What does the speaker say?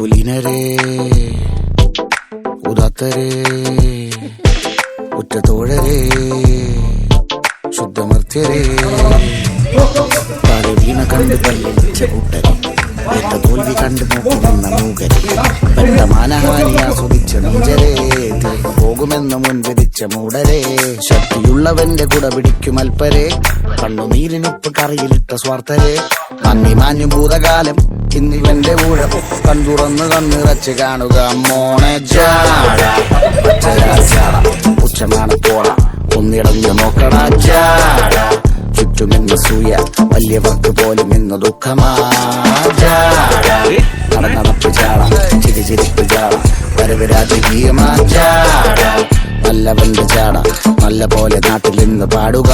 കുലീനരേ ഉദാത്തരേ ഉറ്റത്തോഴരേ ശുദ്ധമർത്യരേ താഴെ വീണ കണ്ട് പല്ലിച്ച കൂട്ടരെ ഏറ്റ തോൽവി കണ്ട് നോക്കി നിന്ന മൂകരെ പെട്ട മാനഹാനി ആസ്വദിച്ച നെഞ്ചരേ തീർന്നു പോകുമെന്ന് മുൻവിധിച്ച മൂടരെ ശക്തിയുള്ളവന്റെ കുട പിടിക്കും അൽപ്പരെ കണ്ണുനീരിനുപ്പ് കറിയിലിട്ട സ്വാർത്ഥരെ നന്ദി മാഞ്ഞു ഭൂതകാലം ഇന്നിവന്റെ ഊഴം കൺതുറന്ന് കണ്ണിറച്ച് കാണുക മോണെ ജാട ഉച്ചമാണ് പോള ഒന്നിടഞ്ഞു നോക്കണ ജാട ചുറ്റുമെന്ന് സൂയ വലിയവർക്ക് പോലും ഇന്ന് ദുഃഖമാ ജാട നടപ്പ് ചാട ചിരിച്ചിരിപ്പ് ചാട വരവ് രാജകീയമാ ജാട നല്ലവന്റെ ചാട നല്ല പോലെ നാട്ടിൽ നിന്ന് പാടുക